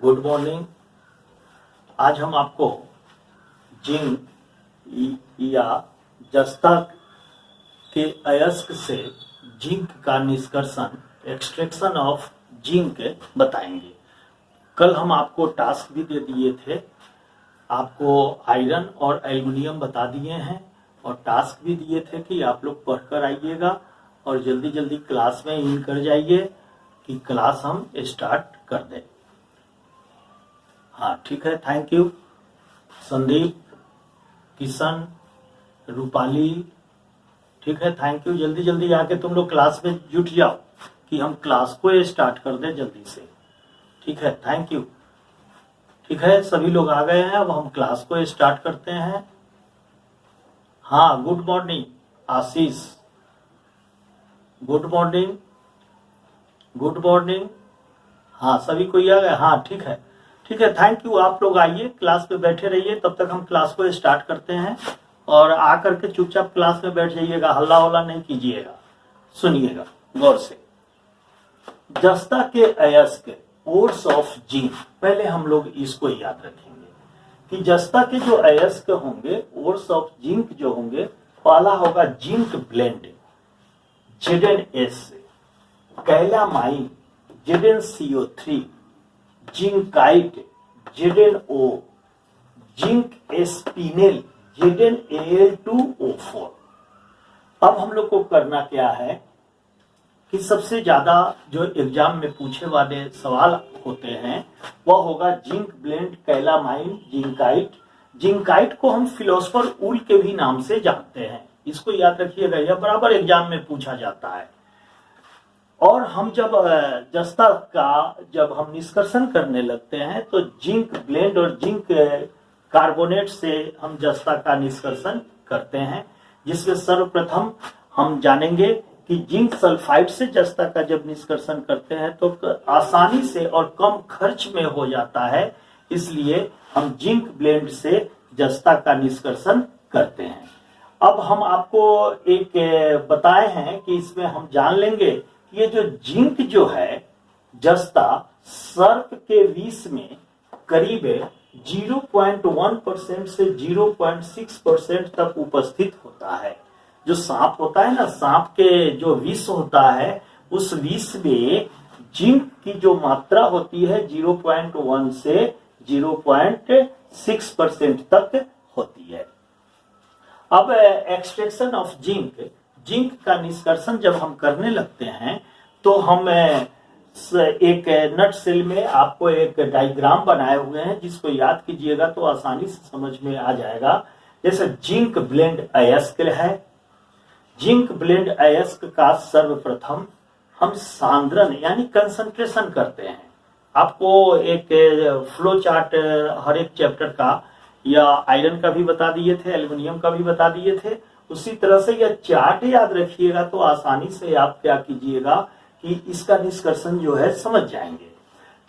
Good morning. आज हम आपको जिंक या जस्ता के अयस्क से जिंक का निष्कर्षण एक्सट्रैक्शन ऑफ जिंक बताएंगे। कल हम आपको टास्क भी दे दिए थे, आपको आयरन और एल्युमिनियम बता दिए हैं और टास्क भी दिए थे कि आप लोग पढ़कर आइएगा और जल्दी जल्दी क्लास में इन कर जाइए कि क्लास हम स्टार्ट कर दें। हाँ ठीक है, थैंक यू। संदीप, किशन, रूपाली, ठीक है, थैंक यू। जल्दी जल्दी आके तुम लोग क्लास में जुट जाओ कि हम क्लास को स्टार्ट कर दें जल्दी से। ठीक है, थैंक यू। ठीक है, सभी लोग आ गए हैं, अब हम क्लास को स्टार्ट करते हैं। हाँ, गुड मॉर्निंग आशीष, गुड मॉर्निंग, गुड मॉर्निंग। हाँ, सभी कोई आ गए। हाँ ठीक है, ठीक है, थैंक यू। आप लोग आइए, क्लास में बैठे रहिए, तब तक हम क्लास को स्टार्ट करते हैं। और आकर के चुपचाप क्लास में बैठ जाइएगा, हल्ला वल्ला नहीं कीजिएगा, सुनिएगा गौर से। जस्ता के अयस्क ओर्स ऑफ जिंक, पहले हम लोग इसको याद रखेंगे कि जस्ता के जो अयस्क होंगे ओर्स ऑफ जिंक जो होंगे, पहला होगा zinc blende Zn(S), calamine ZnCO3, zincite ZnO, zinc spinel ZnAl2O4। अब हम लोग को करना क्या है कि सबसे ज्यादा जो एग्जाम में पूछे वाले सवाल होते हैं वह होगा zinc blend calamine zincite. Zincite को हम फिलोसफर ऊल के भी नाम से जानते हैं, इसको याद रखिएगा, यह बराबर एग्जाम में पूछा जाता है। और हम जब जस्ता का जब हम निष्कर्षण करने लगते हैं तो जिंक ब्लेंड और जिंक कार्बोनेट से हम जस्ता का निष्कर्षण करते हैं, जिसमें सर्वप्रथम हम जानेंगे कि जिंक सल्फाइड से जस्ता का जब निष्कर्षण करते हैं तो आसानी से और कम खर्च में हो जाता है, इसलिए हम जिंक ब्लेंड से जस्ता का निष्कर्षण करते हैं। अब हम आपको एक बताए हैं कि इसमें हम जान लेंगे कि ये जो जिंक जो है जस्ता सर्प के विष में करीब 0.1% से 0.6% तक उपस्थित होता है। जो सांप होता है ना, सांप के जो विष होता है, उस विष में जिंक की जो मात्रा होती है 0.1 से 0.6% तक होती है। अब एक्सट्रैक्शन ऑफ जिंक, जिंक का निष्कर्षण जब हम करने लगते हैं तो हम एक नट सेल में आपको एक डायग्राम बनाए हुए हैं, जिसको याद कीजिएगा तो आसानी से समझ में आ जाएगा। जैसे जिंक ब्लेंड अयस्क है, जिंक ब्लेंड अयस्क का सर्वप्रथम हम सांद्रण यानी कंसंट्रेशन करते हैं। आपको एक फ्लो चार्ट हर एक चैप्टर का या आयरन का भी बता दिए थे, एल्युमिनियम का भी बता दिए थे, उसी तरह से यह चार्ट याद रखिएगा तो आसानी से आप क्या कीजिएगा कि इसका निष्कर्षण जो है समझ जाएंगे।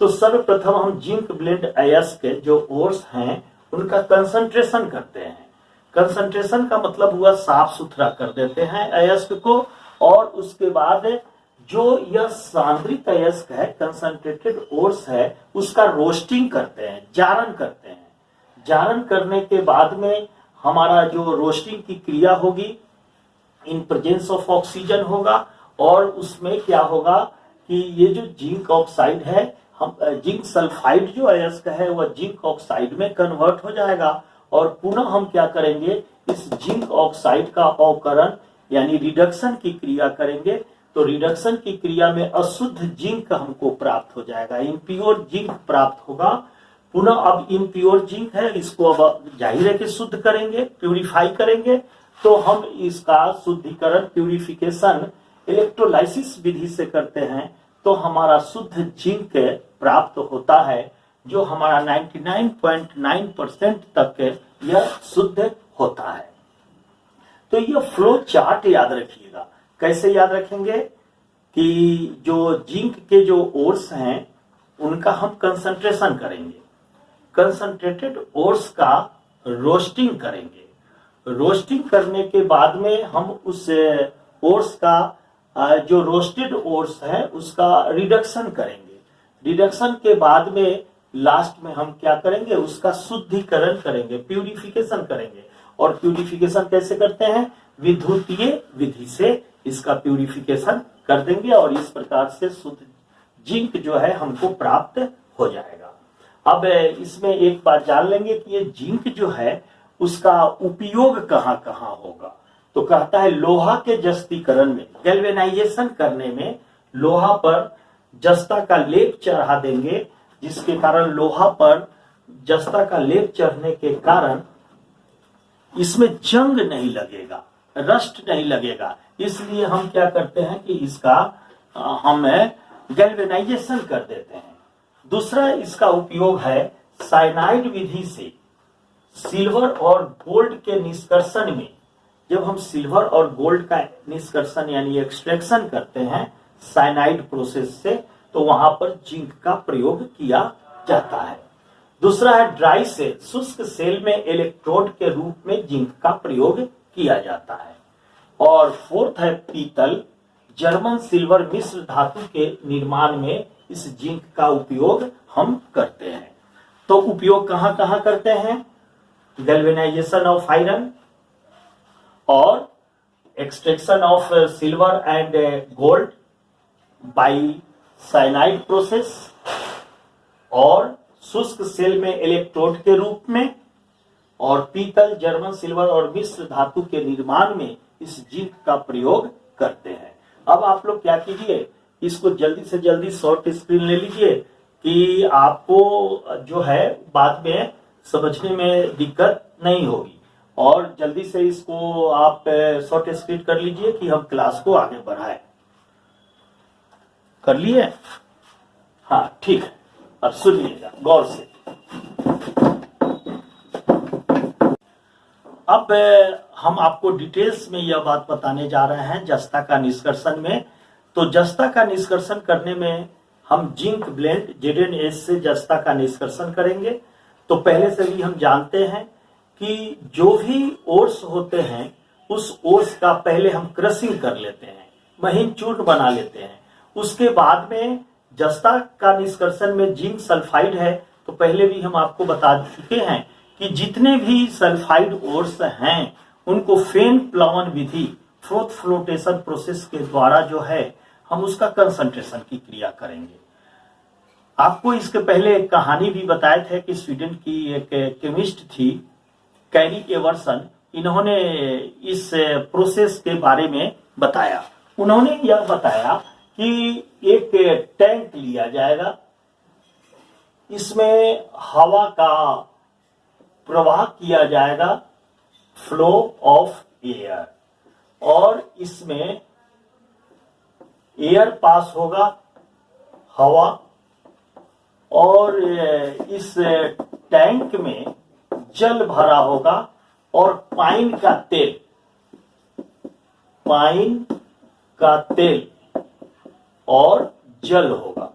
तो सर्वप्रथम हम जिंक ब्लेंड अयस्क जो ओर्स हैं उनका कंसंट्रेशन करते हैं। कंसंट्रेशन का मतलब हुआ साफ सुथरा कर देते हैं अयस्क को, और उसके बाद जो यह सांद्रित अयस्क है, कंसंट्रेटेड ओर्स है, उसका रोस्टिंग करते हैं, जारण करते हैं। जारण करने के बाद में हमारा जो रोस्टिंग की क्रिया होगी इन प्रेजेंस ऑफ ऑक्सीजन होगा, और उसमें क्या होगा कि ये जो जिंक ऑक्साइड है, हम जिंक सल्फाइड जो अयस्क है वह जिंक ऑक्साइड में कन्वर्ट हो जाएगा, और पुनः हम क्या करेंगे, इस जिंक ऑक्साइड का अवकरण यानी रिडक्शन की क्रिया करेंगे। तो रिडक्शन की क्रिया में अशुद्ध जिंक हमको प्राप्त हो जाएगा, इम्प्योर जिंक प्राप्त होगा। पुनः अब इम्प्योर जिंक है, इसको अब जाहिर है कि शुद्ध करेंगे, प्यूरिफाई करेंगे। तो हम इसका शुद्धिकरण प्यूरिफिकेशन इलेक्ट्रोलाइसिस विधि से करते हैं, तो हमारा शुद्ध जिंक प्राप्त होता है, जो हमारा 99.9% तक यह शुद्ध होता है। तो यह फ्लो चार्ट याद रखिएगा। कैसे याद रखेंगे कि जो जिंक के जो ओर्स हैं उनका हम कंसंट्रेशन करेंगे, कंसंट्रेटेड ओर्स का रोस्टिंग करेंगे, रोस्टिंग करने के बाद में हम उस ओर्स का जो रोस्टेड ओर्स है उसका रिडक्शन करेंगे। रिडक्शन के बाद में लास्ट में हम क्या करेंगे, उसका शुद्धिकरण करेंगे, प्यूरिफिकेशन करेंगे। और प्यूरिफिकेशन कैसे करते हैं, विद्युतीय विधि से इसका प्यूरिफिकेशन कर देंगे और इस प्रकार से शुद्ध जिंक जो है हमको प्राप्त हो जाएगा। अब इसमें एक बात जान लेंगे कि ये जिंक जो है उसका उपयोग कहाँ कहाँ होगा। तो कहता है लोहा के जस्तीकरण में, गैल्वेनाइजेशन करने में लोहा पर जस्ता का लेप चढ़ा देंगे, जिसके कारण लोहा पर जस्ता का लेप चढ़ने के कारण इसमें जंग नहीं लगेगा, रस्ट नहीं लगेगा। इसलिए हम क्या करते हैं कि इसका हम गैल्वेनाइजेशन कर देते हैं। दूसरा इसका उपयोग है साइनाइड विधि से सिल्वर और गोल्ड के निष्कर्षण में। जब हम सिल्वर और गोल्ड का निष्कर्षण यानी एक्सट्रैक्शन करते हैं साइनाइड प्रोसेस से, तो वहां पर जिंक का प्रयोग किया जाता है। दूसरा है ड्राई सेल, शुष्क सेल में इलेक्ट्रोड के रूप में जिंक का प्रयोग किया जाता है। और फोर्थ है पीतल, जर्मन सिल्वर मिश्र धातु के निर्माण में इस जिंक का उपयोग हम करते हैं। तो उपयोग कहां कहां करते हैं, गैल्वेनाइजेशन ऑफ आयरन और extraction of silver and gold by cyanide process, और शुष्क सेल में इलेक्ट्रोड के रूप में, और पीतल, जर्मन सिल्वर और मिश्र धातु के निर्माण में इस जिंक का प्रयोग करते हैं। अब आप लोग क्या कीजिए, इसको जल्दी से जल्दी शॉर्ट स्क्रीन ले लीजिए कि आपको जो है बाद में समझने में दिक्कत नहीं होगी, और जल्दी से इसको आप शॉर्ट स्क्रीन कर लीजिए कि हम क्लास को आगे बढ़ाएं। कर लिए? हाँ ठीक है। अब सुनिएगा गौर से। अब हम आपको डिटेल्स में यह बात बताने जा रहे हैं जस्ता का निष्कर्षण में। तो जस्ता का निष्कर्षण करने में हम जिंक ब्लेंड ZnS से जस्ता का निष्कर्षण करेंगे। तो पहले से भी हम जानते हैं कि जो भी ओर्स होते हैं उस ओर्स का पहले हम क्रशिंग कर लेते हैं, महीन चूर्ण बना लेते हैं। उसके बाद में जस्ता का निष्कर्षण में जिंक सल्फाइड है। तो पहले भी हम आपको बता चुके हैं कि जितने भी सल्फाइड ओर्स हैं उनको फेन प्लवन विधि, फ्रोथ फ्लोटेशन प्रोसेस के द्वारा जो है हम उसका कंसंट्रेशन की क्रिया करेंगे। आपको इसके पहले एक कहानी भी बताए थे कि स्वीडन की एक केमिस्ट थी कैरी एवर्सन, इन्होंने इस प्रोसेस के बारे में बताया। उन्होंने यह बताया कि एक टैंक लिया जाएगा, इसमें हवा का प्रवाह किया जाएगा, फ्लो ऑफ एयर, और इसमें एयर पास होगा, हवा, और इस टैंक में जल भरा होगा और पाइन का तेल और जल होगा।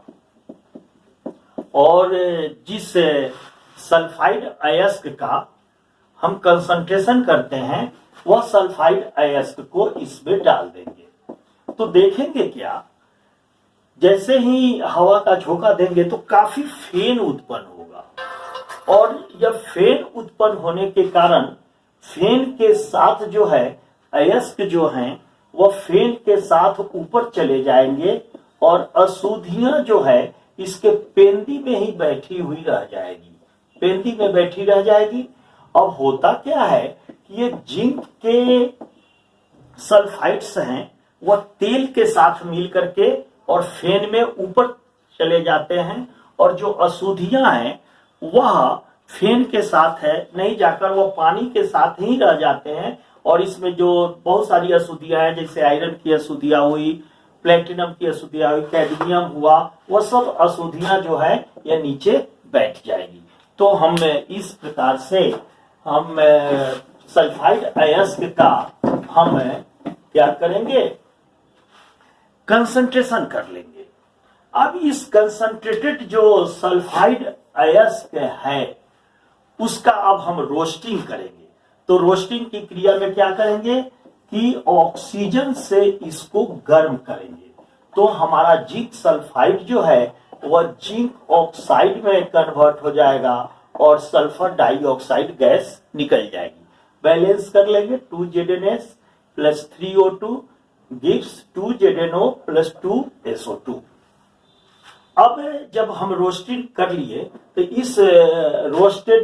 और जिस सल्फाइड अयस्क का हम कंसंट्रेशन करते हैं वह सल्फाइड अयस्क को इसमें डाल देंगे। तो देखेंगे क्या, जैसे ही हवा का झोंका देंगे तो काफी फेन उत्पन्न होगा, और जब फेन उत्पन्न होने के कारण फेन के साथ जो है अयस्क जो हैं वह फेन के साथ ऊपर चले जाएंगे, और अशुद्धियां जो है इसके पेंदी में ही बैठी हुई रह जाएगी, पेंदी में बैठी रह जाएगी। अब होता क्या है कि ये जिंक के सल्फाइड्स हैं वह तेल के साथ मिल करके और फेन में ऊपर चले जाते हैं, और जो अशुद्धियां हैं वह फेन के साथ है नहीं जाकर वह पानी के साथ ही रह जाते हैं। और इसमें जो बहुत सारी अशुद्धियां हैं, जैसे आयरन की अशुद्धियां हुई, प्लेटिनम की अशुद्धियां हुई, कैडमियम हुआ, वह सब अशुद्धियां जो है यह नीचे बैठ जाएगी। तो हम इस प्रकार से हम सल्फाइड अयस्क का हम क्या करेंगे, कंसंट्रेशन कर लेंगे। अब इस कंसंट्रेटेड जो सल्फाइड अयस्क है उसका अब हम रोस्टिंग करेंगे। तो रोस्टिंग की क्रिया में क्या करेंगे कि ऑक्सीजन से इसको गर्म करेंगे। तो हमारा जिंक सल्फाइड जो है वह जिंक ऑक्साइड में कन्वर्ट हो जाएगा और सल्फर डाइऑक्साइड गैस निकल जाएगी। बैलेंस कर लेंगे, 2ZnS plus 3O2 gives 2ZnO plus 2SO2। अब जब हम रोस्टिंग कर लिए तो इस रोस्टेड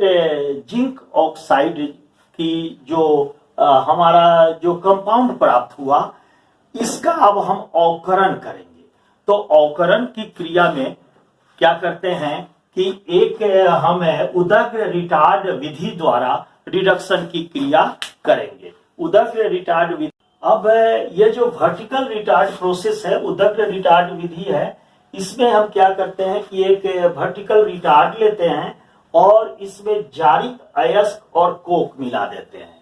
जिंक ऑक्साइड की जो हमारा जो कंपाउंड प्राप्त हुआ, इसका अब हम अवकरण करेंगे। तो अवकरण की क्रिया में क्या करते हैं कि एक हम उदग्र रिटार्ड विधि द्वारा रिडक्शन की क्रिया करेंगे। उदग्र रिटार्ड विधि, अब ये जो वर्टिकल रिटार्ड प्रोसेस है, उदग्र रिटार्ड विधि है, इसमें हम क्या करते हैं कि एक वर्टिकल रिटार्ड लेते हैं और इसमें जारित अयस्क और कोक मिला देते हैं।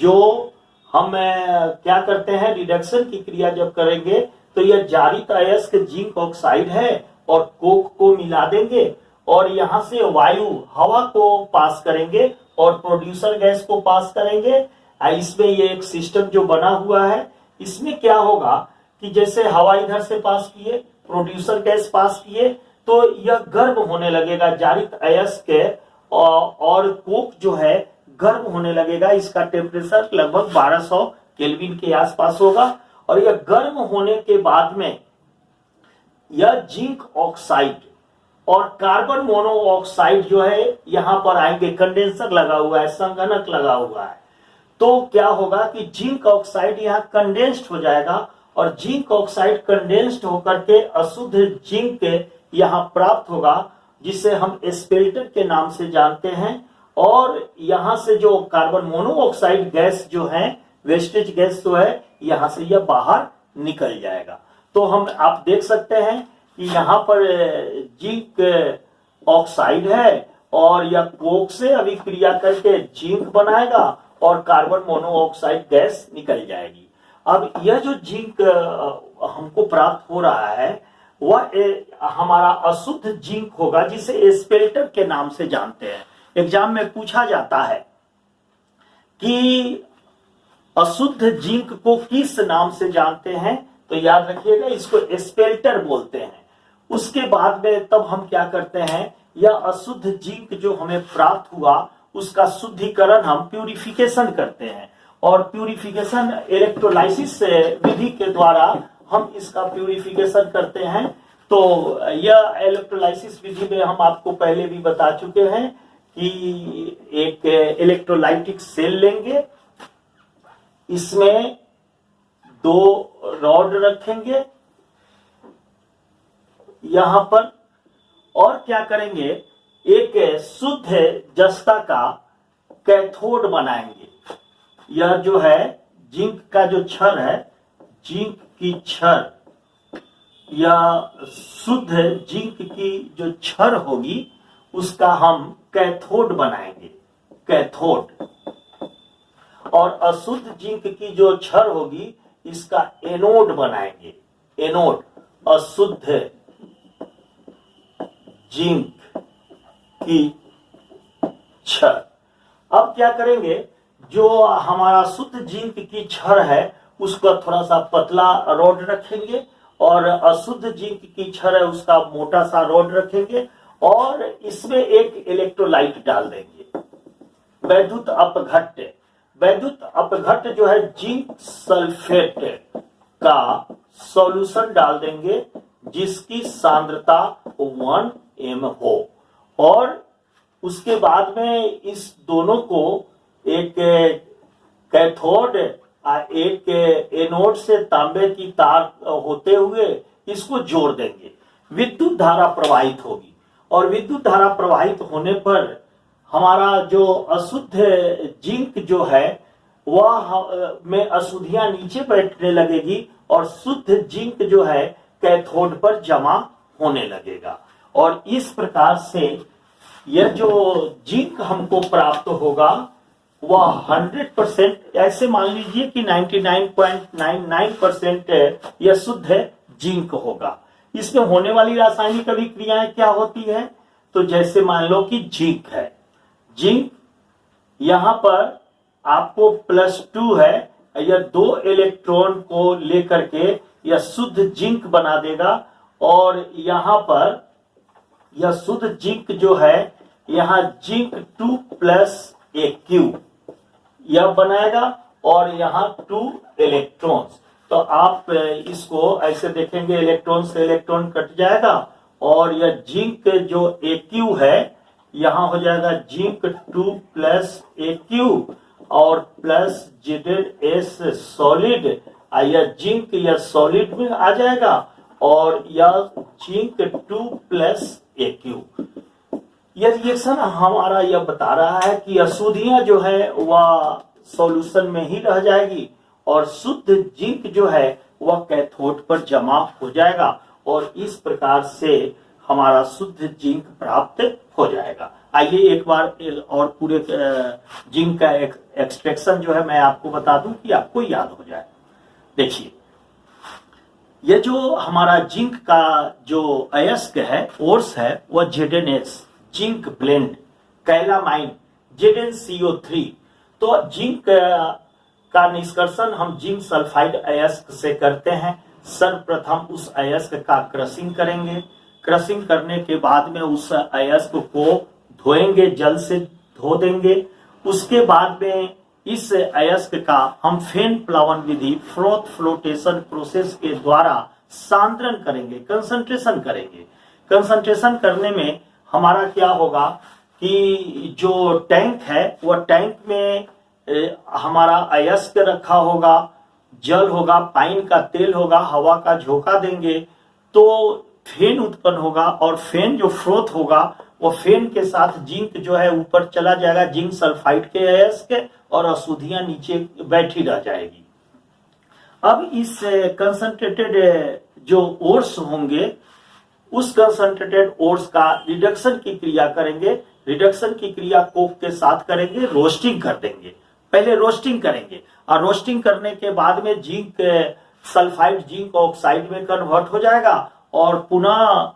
जो हम क्या करते हैं, रिडक्शन की क्रिया जब करेंगे तो यह जारित अयस्क जिंक ऑक्साइड है और कोक को मिला देंगे और यहां से वायु हवा को पास करेंगे और प्रोड्यूसर गैस को पास करेंगे। इसमें ये एक सिस्टम जो बना हुआ है, इसमें क्या होगा कि जैसे हवा इधर से पास किए, प्रोड्यूसर गैस पास किए, तो यह गर्म होने लगेगा, जारित अयस्क और कोक जो है गर्म होने लगेगा। इसका टेम्परेचर लगभग 1200 केल्विन के आसपास होगा और यह गर्म होने के बाद में यह जिंक ऑक्साइड और कार्बन मोनोऑक्साइड जो है यहां पर आएंगे। कंडेंसर लगा हुआ है, संघनक लगा हुआ है, तो क्या होगा कि जिंक ऑक्साइड यहाँ कंडेंस्ड हो जाएगा और जिंक ऑक्साइड कंडेंस्ड होकर के अशुद्ध जिंक यहाँ प्राप्त होगा, जिसे हम स्पेल्टर के नाम से जानते हैं। और यहां से जो कार्बन मोनोऑक्साइड गैस जो है, वेस्टेज गैस जो है, यहां से यह बाहर निकल जाएगा। तो हम आप देख सकते हैं कि यहाँ पर जिंक ऑक्साइड है और यह कोक से अभिक्रिया करके जिंक बनाएगा और कार्बन मोनोऑक्साइड गैस निकल जाएगी। अब यह जो जिंक हमको प्राप्त हो रहा है वह हमारा अशुद्ध जिंक होगा, जिसे स्पेल्टर के नाम से जानते हैं। एग्जाम में पूछा जाता है कि अशुद्ध जिंक को किस नाम से जानते हैं, तो याद रखिएगा इसको स्पेल्टर बोलते हैं। उसके बाद में तब हम क्या करते हैं, यह अशुद्ध जिंक जो हमें प्राप्त हुआ उसका शुद्धिकरण हम प्यूरिफिकेशन करते हैं और प्यूरिफिकेशन इलेक्ट्रोलाइसिस विधि के द्वारा हम इसका प्यूरिफिकेशन करते हैं। तो यह इलेक्ट्रोलाइसिस विधि में हम आपको पहले भी बता चुके हैं कि एक इलेक्ट्रोलाइटिक सेल लेंगे, इसमें 2 रॉड रखेंगे यहां पर, और क्या करेंगे, एक शुद्ध जस्ता का कैथोड बनाएंगे। यह जो है जिंक का जो छड़ है, जिंक की छड़ या शुद्ध जिंक की जो छड़ होगी उसका हम कैथोड बनाएंगे, कैथोड। और अशुद्ध जिंक की जो छड़ होगी इसका एनोड बनाएंगे, एनोड। अशुद्ध जिंक की छड़। अब क्या करेंगे, जो हमारा शुद्ध जिंक की छड़ है उसका थोड़ा सा पतला रॉड रखेंगे और अशुद्ध जिंक की छड़ है उसका मोटा सा रॉड रखेंगे और इसमें एक इलेक्ट्रोलाइट डाल देंगे, वैद्युत अपघट्य। वैद्युत अपघट्य जो है जिंक सल्फेट का सॉल्यूशन डाल देंगे जिसकी सांद्रता 1 m हो और उसके बाद में इस दोनों को एक कैथोड एक एनोड से तांबे की तार होते हुए इसको जोड़ देंगे। विद्युत धारा प्रवाहित होगी और विद्युत धारा प्रवाहित होने पर हमारा जो अशुद्ध जिंक जो है वह में अशुद्धियां नीचे बैठने लगेगी और शुद्ध जिंक जो है कैथोड पर जमा होने लगेगा। और इस प्रकार से यह जो जिंक हमको प्राप्त होगा वह 100%, ऐसे मान लीजिए कि 99.99% यह शुद्ध जिंक होगा। इसमें होने वाली रासायनिक अभिक्रियाएं क्या होती है, तो जैसे मान लो कि जिंक है, जिंक यहां पर आपको +2 है, यह 2 इलेक्ट्रॉन को लेकर के यह शुद्ध जिंक बना देगा और यहां पर यह शुद्ध जिंक जो है यहाँ जिंक 2 प्लस Aq यह बनाएगा और यहाँ 2 इलेक्ट्रॉन्स। तो आप इसको ऐसे देखेंगे, इलेक्ट्रॉन से इलेक्ट्रॉन कट जाएगा और यह जिंक जो Aq है यहाँ हो जाएगा जिंक 2 प्लस Aq और प्लस ZnS सॉलिड, यह जिंक यह सॉलिड में आ जाएगा और यह जिंक 2 प्लस Aq। यह रिएक्शन हमारा यह बता रहा है कि अशुद्धियां जो है वह सॉल्यूशन में ही रह जाएगी और शुद्ध जिंक जो है वह कैथोड पर जमा हो जाएगा और इस प्रकार से हमारा शुद्ध जिंक प्राप्त हो जाएगा। आइए एक बार और पूरे जिंक का एक्सट्रैक्शन जो है मैं आपको बता दूं कि आपको याद हो जाए। देखिए, यह जो हमारा जिंक का जो अयस्क है, ओर्स है, वह ZnS zinc blende, calamine ZnCO3। तो जिंक का निष्कर्षण हम जिंक सल्फाइड अयस्क से करते हैं। सर्वप्रथम उस अयस्क का क्रशिंग करेंगे। क्रशिंग करने के बाद में उस अयस्क को धोएंगे, जल से धो देंगे। उसके बाद में इस अयस्क का हम फेन प्लावन विधि, फ्रोथ फ्लोटेशन प्रोसेस के द्वारा सांद्रण करेंगे, कंसंट्रेशन करेंगे। कंसंट्रेशन करने में हमारा क्या होगा कि जो टैंक है वह टैंक में हमारा अयस्क रखा होगा, जल होगा, पाइन का तेल होगा, हवा का झोंका देंगे तो फेन उत्पन्न होगा और फेन जो फ्रोथ होगा वो फेन के साथ जिंक जो है ऊपर चला जाएगा, जिंक सल्फाइड के अयस्क, और अशुद्धियां नीचे बैठी रह जाएगी। अब इस कंसंट्रेटेड जो ओर्स होंगे उस कंसंट्रेटेड ओर्स का रिडक्शन की क्रिया करेंगे। रिडक्शन की क्रिया कोक के साथ करेंगे, रोस्टिंग कर देंगे। पहले रोस्टिंग करेंगे और रोस्टिंग करने के बाद में जिंक सल्फाइड जिंक ऑक्साइड में कन्वर्ट हो जाएगा और पुनः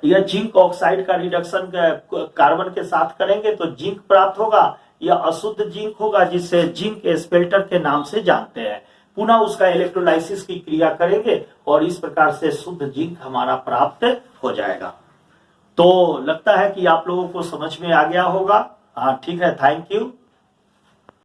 यह जिंक ऑक्साइड का रिडक्शन कार्बन के साथ करेंगे तो जिंक प्राप्त होगा। यह अशुद्ध जिंक होगा जिसे जिंक स्पेल्टर के नाम से जानते हैं। पुनः उसका इलेक्ट्रोलाइसिस की क्रिया करेंगे और इस प्रकार से शुद्ध जिंक हमारा प्राप्त हो जाएगा। तो लगता है कि आप लोगों को समझ में आ गया होगा। हाँ, ठीक है, थैंक यू।